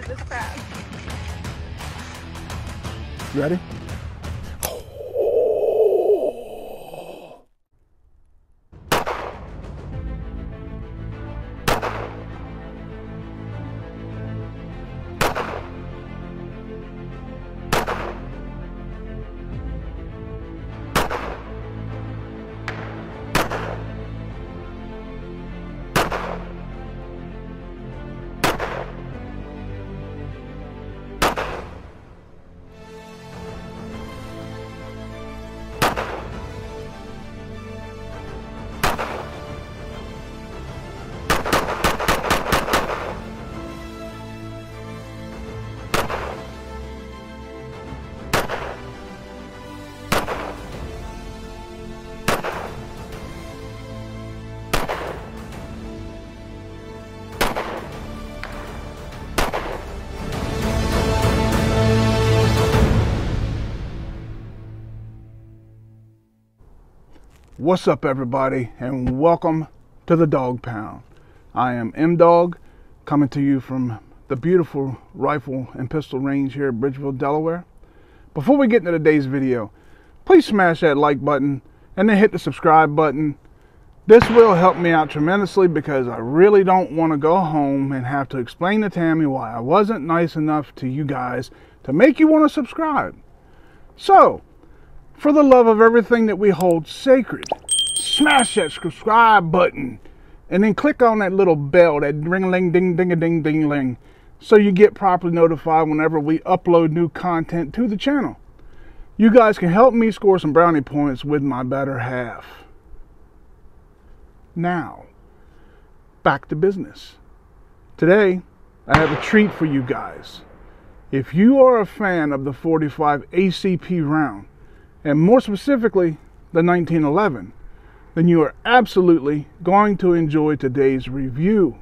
this fast. Ready? What's up, everybody, and welcome to the Dog Pound. I am M-Dog, coming to you from the beautiful rifle and pistol range here at Bridgeville, Delaware. Before we get into today's video, please smash that like button and then hit the subscribe button. This will help me out tremendously because I really don't want to go home and have to explain to Tammy why I wasn't nice enough to you guys to make you want to subscribe. So, for the love of everything that we hold sacred, smash that subscribe button and then click on that little bell, that ring-a-ling-ding-ding-a-ding-ding-ling, so you get properly notified whenever we upload new content to the channel. You guys can help me score some brownie points with my better half. Now, back to business. Today, I have a treat for you guys. If you are a fan of the 45 ACP round, and more specifically, the 1911, then you are absolutely going to enjoy today's review.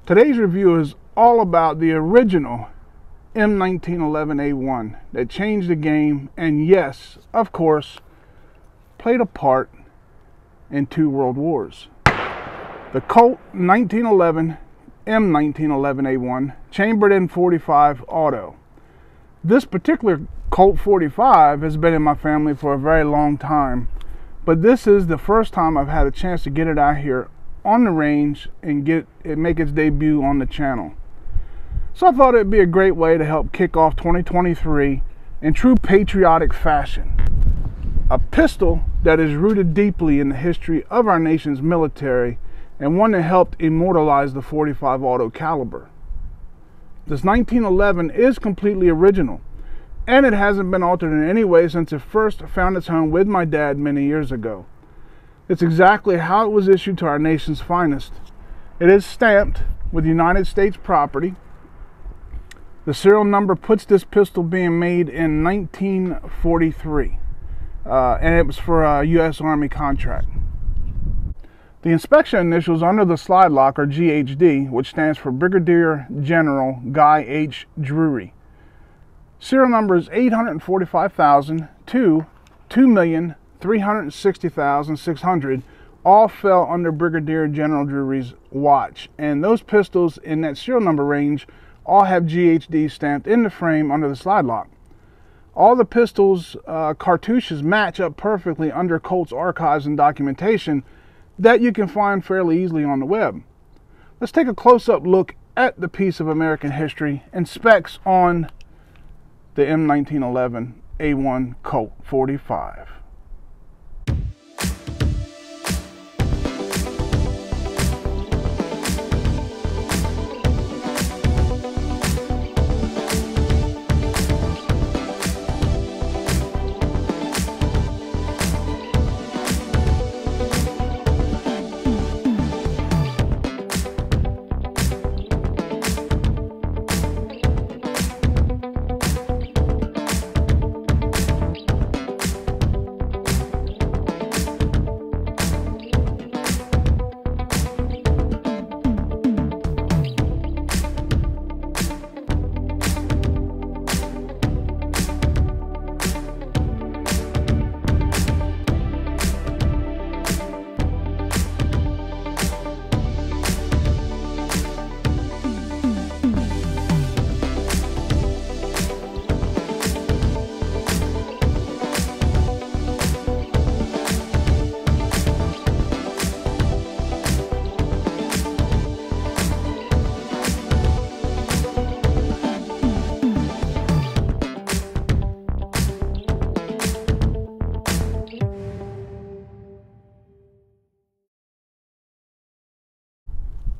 Today's review is all about the original M1911A1 that changed the game and, yes, of course, played a part in 2 world wars. The Colt 1911 M1911A1 chambered in .45 auto. This particular Colt 45 has been in my family for a very long time, but this is the first time I've had a chance to get it out here on the range and make its debut on the channel. So I thought it'd be a great way to help kick off 2023 in true patriotic fashion. A pistol that is rooted deeply in the history of our nation's military and one that helped immortalize the .45 auto caliber. This 1911 is completely original, and it hasn't been altered in any way since it first found its home with my dad many years ago. It's exactly how it was issued to our nation's finest. It is stamped with United States property. The serial number puts this pistol being made in 1943, and it was for a U.S. Army contract. The inspection initials under the slide lock are GHD, which stands for Brigadier General Guy H. Drury. Serial number is 845,000 to 2,360,600. All fell under Brigadier General Drury's watch, and those pistols in that serial number range all have GHD stamped in the frame under the slide lock. All the pistols' cartouches match up perfectly under Colt's archives and documentation that you can find fairly easily on the web. Let's take a close-up look at the piece of American history and specs on the M1911A1 Colt 45.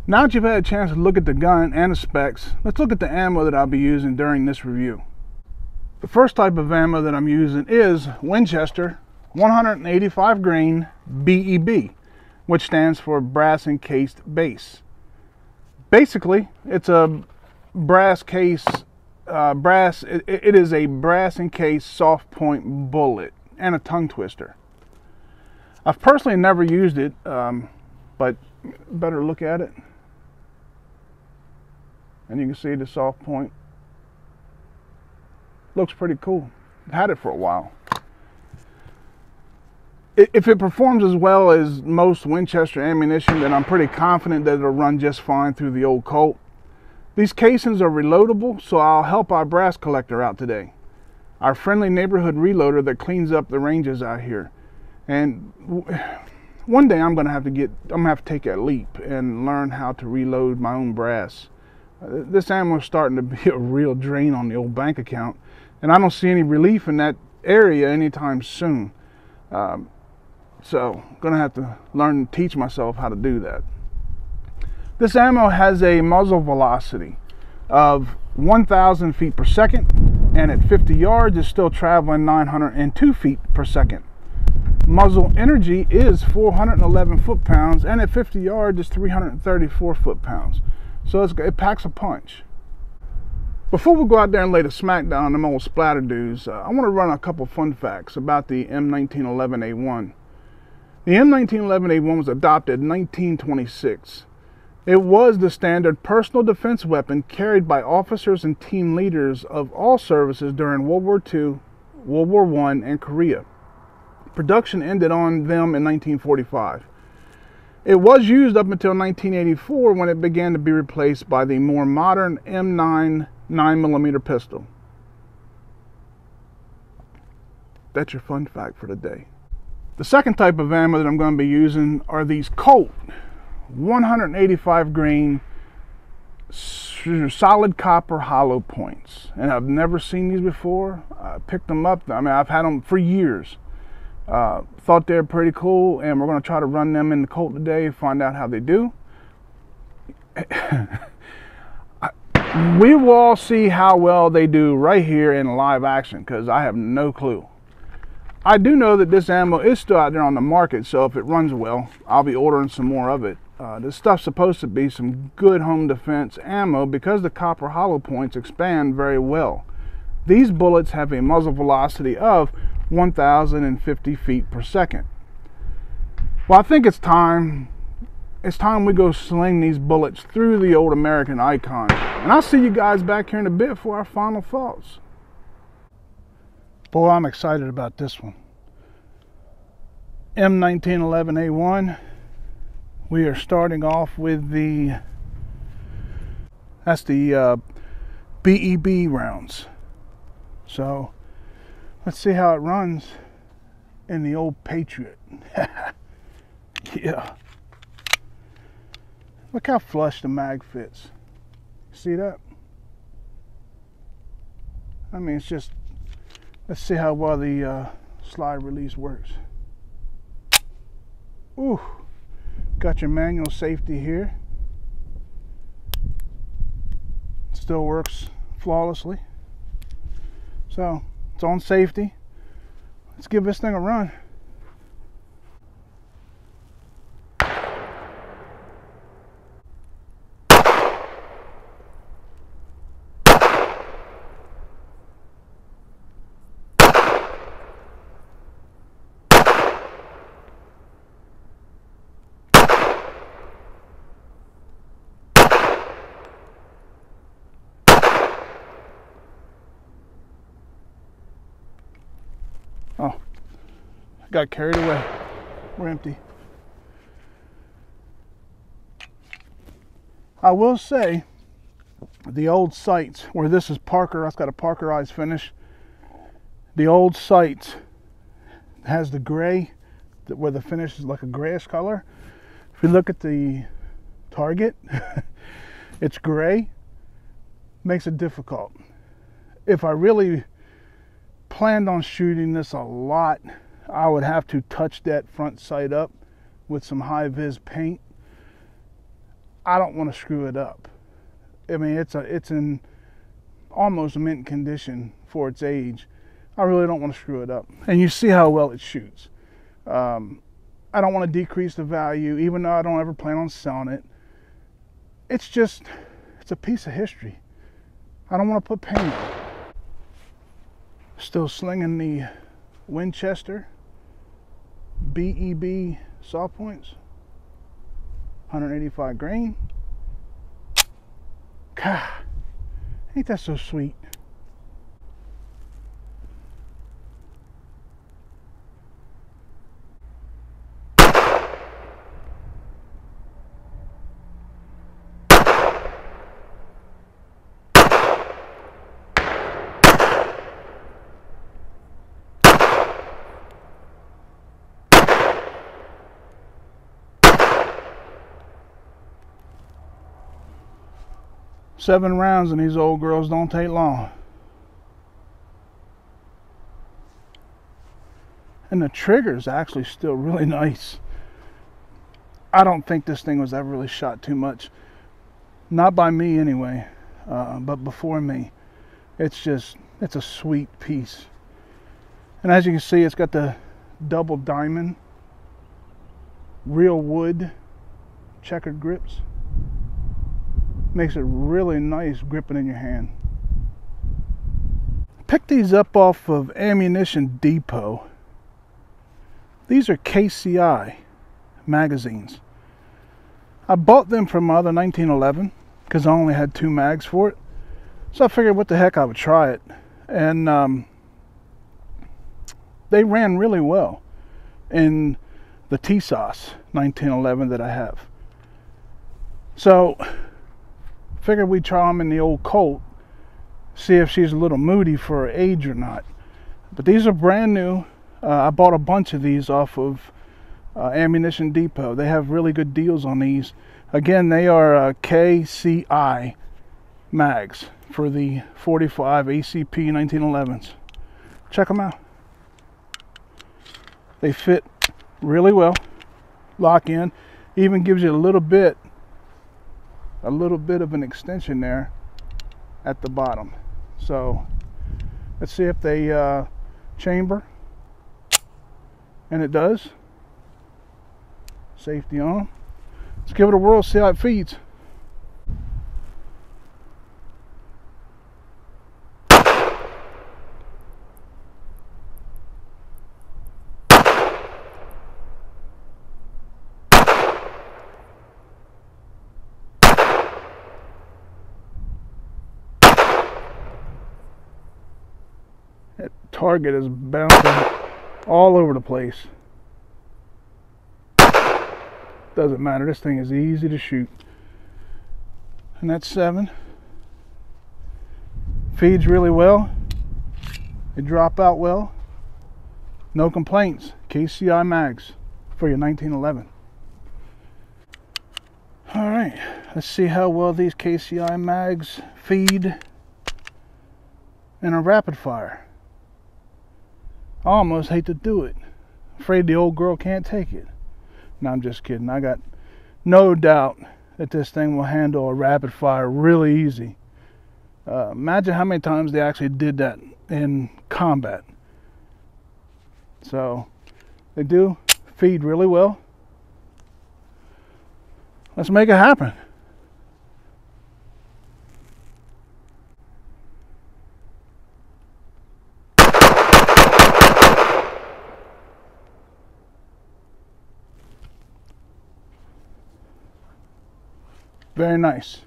Now that you've had a chance to look at the gun and the specs, let's look at the ammo that I'll be using during this review. The first type of ammo that I'm using is Winchester 185 grain BEB, which stands for brass encased base. Basically, it's a brass case, it is a brass encased soft point bullet and a tongue twister. I've personally never used it, but better look at it. And you can see the soft point. Looks pretty cool. I've had it for a while. If it performs as well as most Winchester ammunition, then I'm pretty confident that it'll run just fine through the old Colt. These casings are reloadable, so I'll help our brass collector out today. Our friendly neighborhood reloader that cleans up the ranges out here. And one day I'm gonna have to take that leap and learn how to reload my own brass. This ammo is starting to be a real drain on the old bank account, and I don't see any relief in that area anytime soon. So I'm gonna have to learn and teach myself how to do that. This ammo has a muzzle velocity of 1,000 feet per second, and at 50 yards is still traveling 902 feet per second. Muzzle energy is 411 foot-pounds, and at 50 yards is 334 foot-pounds. So it packs a punch. Before we go out there and lay the smackdown on them old splatter dudes, I want to run a couple fun facts about the M1911A1. The M1911A1 was adopted in 1926. It was the standard personal defense weapon carried by officers and team leaders of all services during World War II, World War I, and Korea. Production ended on them in 1945. It was used up until 1984 when it began to be replaced by the more modern M9 9mm pistol. That's your fun fact for the day. The second type of ammo that I'm going to be using are these Colt 185 grain solid copper hollow points. And I've never seen these before. I picked them up. I mean, I've had them for years. Thought they're pretty cool, and we're going to try to run them in the Colt today, find out how they do. We will all see how well they do right here in live action, because I have no clue. I do know that this ammo is still out there on the market, so if it runs well, I'll be ordering some more of it. This stuff's supposed to be some good home defense ammo because the copper hollow points expand very well. These bullets have a muzzle velocity of 1,050 feet per second. Well, I think it's time we go sling these bullets through the old American icon. And I'll see you guys back here in a bit for our final thoughts. Boy, I'm excited about this one. M1911A1. We are starting off with that's the BEB rounds. So let's see how it runs in the old Patriot. Yeah. Look how flush the mag fits. See that? I mean, it's just, let's see how well the slide release works. Ooh, got your manual safety here. Still works flawlessly. So it's on safety. Let's give this thing a run. Oh, I got carried away. We're empty. I will say, the old sights, where this is Parker, that's got a Parkerized finish. The old sights has the gray, where the finish is like a grayish color. If you look at the target, it's gray. Makes it difficult. If I really planned on shooting this a lot, I would have to touch that front sight up with some high vis paint. I don't want to screw it up. I mean, it's in almost mint condition for its age. I really don't want to screw it up. And you see how well it shoots. I don't want to decrease the value, even though I don't ever plan on selling it. It's just, it's a piece of history. I don't want to put paint on it. Still slinging the Winchester BEB saw points, 185 grain. God, ain't that so sweet? Seven rounds and these old girls don't take long. And the trigger's actually still really nice. I don't think this thing was ever really shot too much. Not by me anyway, but before me. It's a sweet piece. And as you can see, it's got the double diamond, real wood checkered grips. Makes it really nice gripping in your hand. Picked these up off of Ammunition Depot. These are KCI magazines. I bought them from my other 1911 because I only had 2 mags for it. So I figured what the heck, I would try it. And they ran really well in the TSOS 1911 that I have. So figured we'd try them in the old Colt, see if she's a little moody for her age or not. But these are brand new. I bought a bunch of these off of Ammunition Depot. They have really good deals on these. Again, they are KCI mags for the 45 ACP 1911s. Check them out. They fit really well. Lock in. Even gives you a little bit of an extension there at the bottom. So let's see if they chamber. And it does. Safety on. Let's give it a whirl, see how it feeds. That target is bouncing all over the place. Doesn't matter, this thing is easy to shoot. And that's 7. Feeds really well. They drop out well. No complaints. KCI mags for your 1911. Alright, let's see how well these KCI mags feed in a rapid fire. I almost hate to do it. Afraid the old girl can't take it. No, I'm just kidding. I got no doubt that this thing will handle a rapid fire really easy. Imagine how many times they actually did that in combat. So they do feed really well. Let's make it happen. Very nice.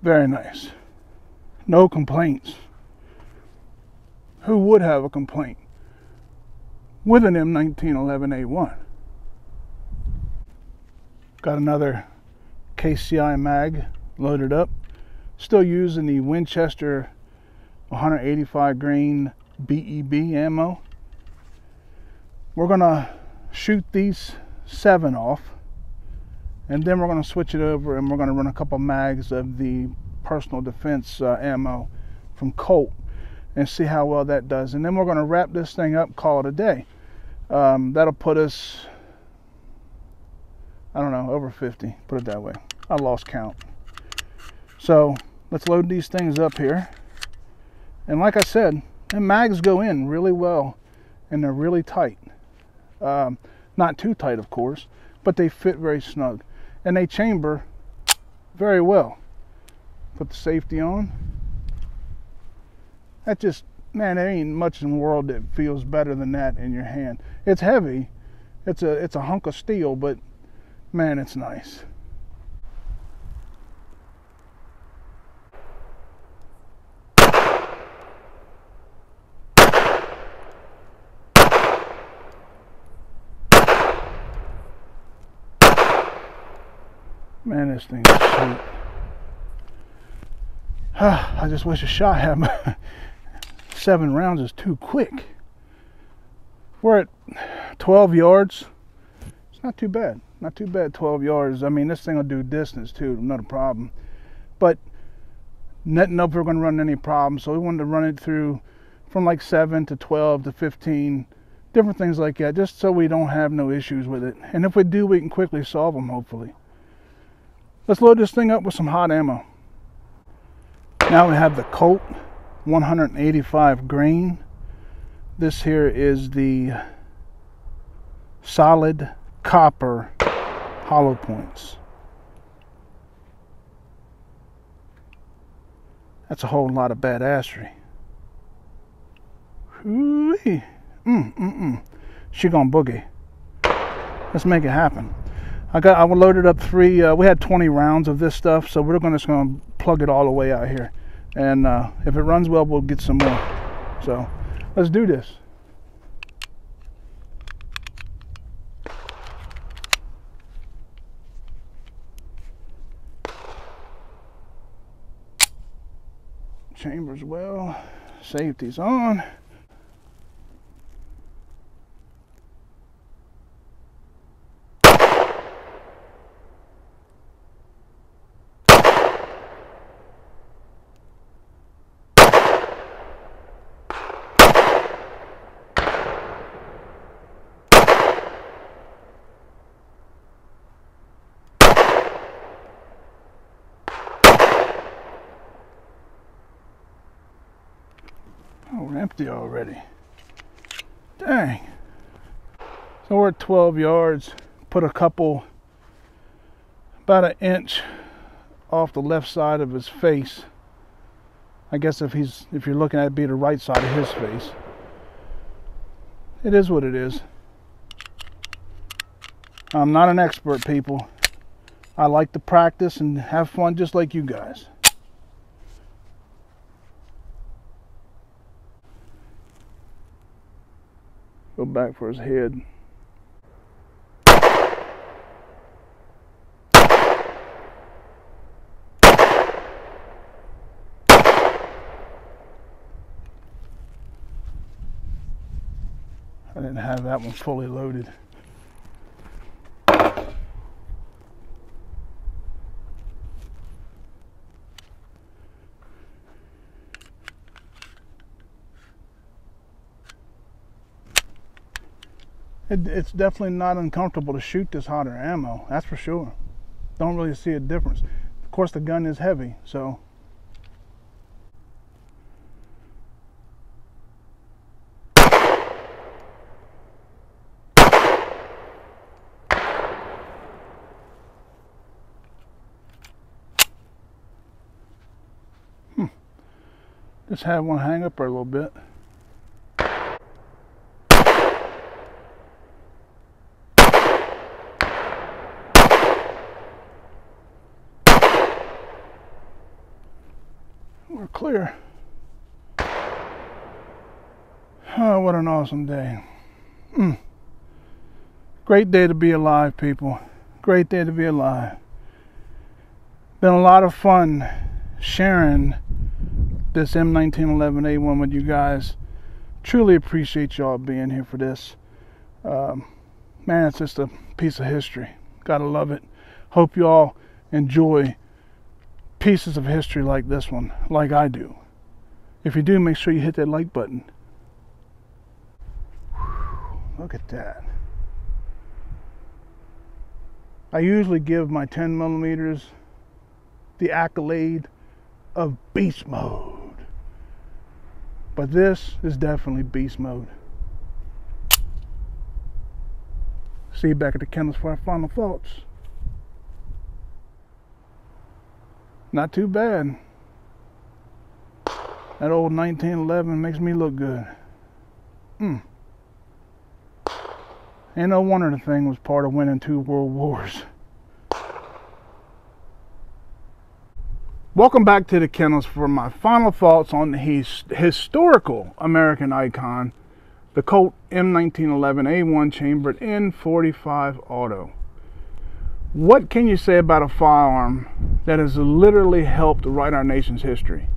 Very nice. No complaints. Who would have a complaint with an M1911A1? Got another KCI mag loaded up. Still using the Winchester 185 grain BEB ammo. We're gonna shoot these 7 off. And then we're going to switch it over and we're going to run a couple mags of the personal defense ammo from Colt and see how well that does. And then we're going to wrap this thing up, call it a day. That'll put us, I don't know, over 50, put it that way. I lost count. So let's load these things up here. And like I said, the mags go in really well, and they're really tight. Not too tight, of course, but they fit very snug. And they chamber very well. Put the safety on. That just, man, there ain't much in the world that feels better than that in your hand. It's heavy. It's a hunk of steel, but man, it's nice. Man, this thing is sweet. I just wish a shot had 7 rounds is too quick. We're at 12 yards. It's not too bad. Not too bad, 12 yards. I mean, this thing will do distance too, not a problem. But netting up, we're going to run any problem. So we wanted to run it through from like 7 to 12 to 15, different things like that, just so we don't have no issues with it. And if we do, we can quickly solve them, hopefully. Let's load this thing up with some hot ammo. Now we have the Colt 185 grain. This here is the solid copper hollow points. That's a whole lot of badassery. Hoo-wee. She gonna boogie. Let's make it happen. I loaded up 3. We had 20 rounds of this stuff, so we're just gonna plug it all the way out here. And if it runs well, we'll get some more. So let's do this. Chambers well, safety's on. Oh, we're empty already. Dang. So we're at 12 yards. Put a couple, about 1 inch off the left side of his face. I guess if you're looking at it, be the right side of his face. It is what it is. I'm not an expert, people. I like to practice and have fun just like you guys. Go back for his head. I didn't have that one fully loaded. It's definitely not uncomfortable to shoot this hotter ammo, that's for sure. Don't really see a difference. Of course, the gun is heavy, so. Just had one hang up there a little bit. We're clear. Oh, what an awesome day. Great day to be alive, people. Great day to be alive. Been a lot of fun sharing this M1911A1 with you guys. Truly appreciate y'all being here for this. Man, it's just a piece of history. Gotta love it. Hope y'all enjoy pieces of history like this one, like I do. If you do, make sure you hit that like button. Whew, look at that. I usually give my 10mm the accolade of beast mode, but this is definitely beast mode. See you back at the kennels for our final thoughts. Not too bad. That old 1911 makes me look good. Ain't no wonder the thing was part of winning 2 world wars. Welcome back to the kennels for my final thoughts on the historical American icon, the Colt M1911A1 chambered in .45 auto. What can you say about a firearm that has literally helped write our nation's history?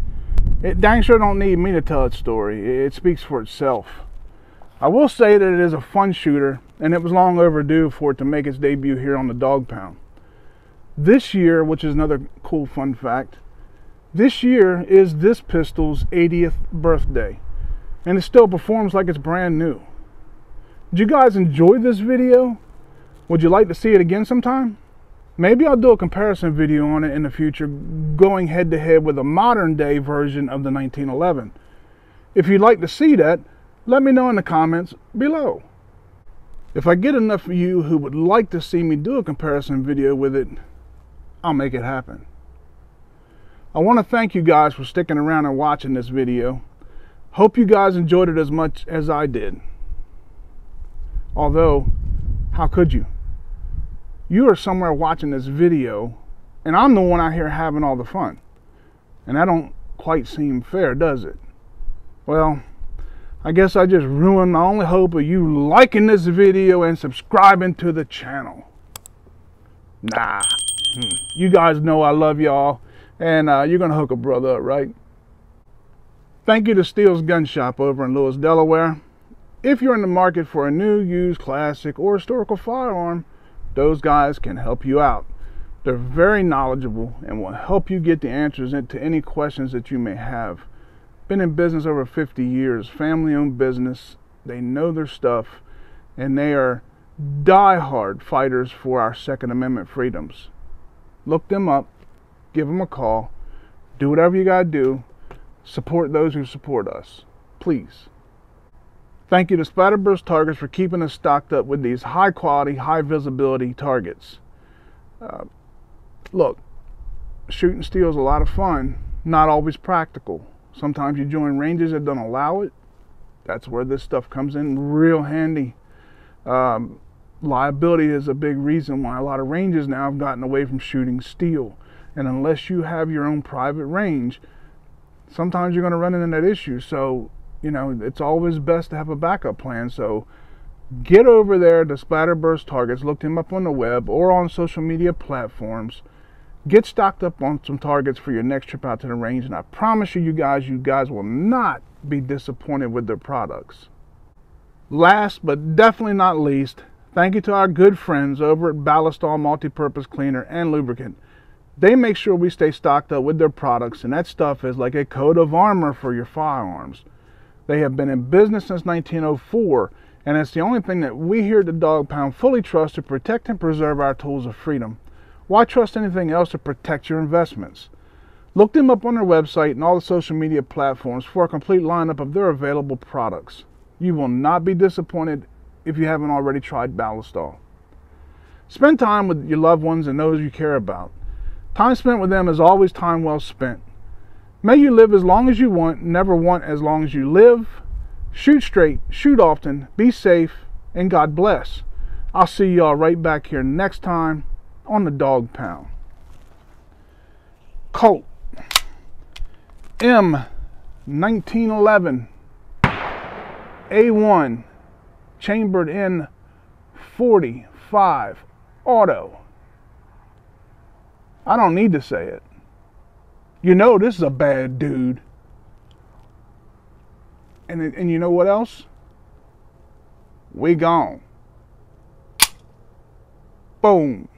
It dang sure don't need me to tell its story. It speaks for itself. I will say that it is a fun shooter, and it was long overdue for it to make its debut here on the Dog Pound. This year, which is another cool fun fact, this year is this pistol's 80th birthday, and it still performs like it's brand new. Did you guys enjoy this video? Would you like to see it again sometime? Maybe I'll do a comparison video on it in the future, going head to head with a modern day version of the 1911. If you'd like to see that, let me know in the comments below. If I get enough of you who would like to see me do a comparison video with it, I'll make it happen. I want to thank you guys for sticking around and watching this video. Hope you guys enjoyed it as much as I did. Although, how could you? You are somewhere watching this video, and I'm the one out here having all the fun. And that don't quite seem fair, does it? Well, I guess I just ruined my only hope of you liking this video and subscribing to the channel. Nah. You guys know I love y'all, and you're going to hook a brother up, right? Thank you to STEELE'S Gun Shop over in Lewis, Delaware. If you're in the market for a new, used, classic, or historical firearm, those guys can help you out. They're very knowledgeable and will help you get the answers to any questions that you may have. Been in business over 50 years, family-owned business. They know their stuff, and they are die-hard fighters for our Second Amendment freedoms. Look them up, give them a call, do whatever you gotta do. Support those who support us, please. Thank you to SPLATTERBURST Targets for keeping us stocked up with these high quality, high visibility targets. Look, shooting steel is a lot of fun, not always practical. Sometimes you join ranges that don't allow it. That's where this stuff comes in real handy. Liability is a big reason why a lot of ranges now have gotten away from shooting steel. And unless you have your own private range, sometimes you're going to run into that issue. So, you know, it's always best to have a backup plan. So get over there to SPLATTERBURST Targets, look them up on the web or on social media platforms. Get stocked up on some targets for your next trip out to the range, and I promise you guys will not be disappointed with their products. Last but definitely not least, thank you to our good friends over at BALLISTOL Multi-Purpose Cleaner and Lubricant. They make sure we stay stocked up with their products, and that stuff is like a coat of armor for your firearms. They have been in business since 1904, and it's the only thing that we here at the Dog Pound fully trust to protect and preserve our tools of freedom. Why trust anything else to protect your investments? Look them up on their website and all the social media platforms for a complete lineup of their available products. You will not be disappointed if you haven't already tried BALLISTOL. Spend time with your loved ones and those you care about. Time spent with them is always time well spent. May you live as long as you want, never want as long as you live. Shoot straight, shoot often, be safe, and God bless. I'll see y'all right back here next time on the Dog Pound. Colt M1911A1 chambered in .45 auto. I don't need to say it. You know this is a bad dude. And you know what else? We gone. Boom.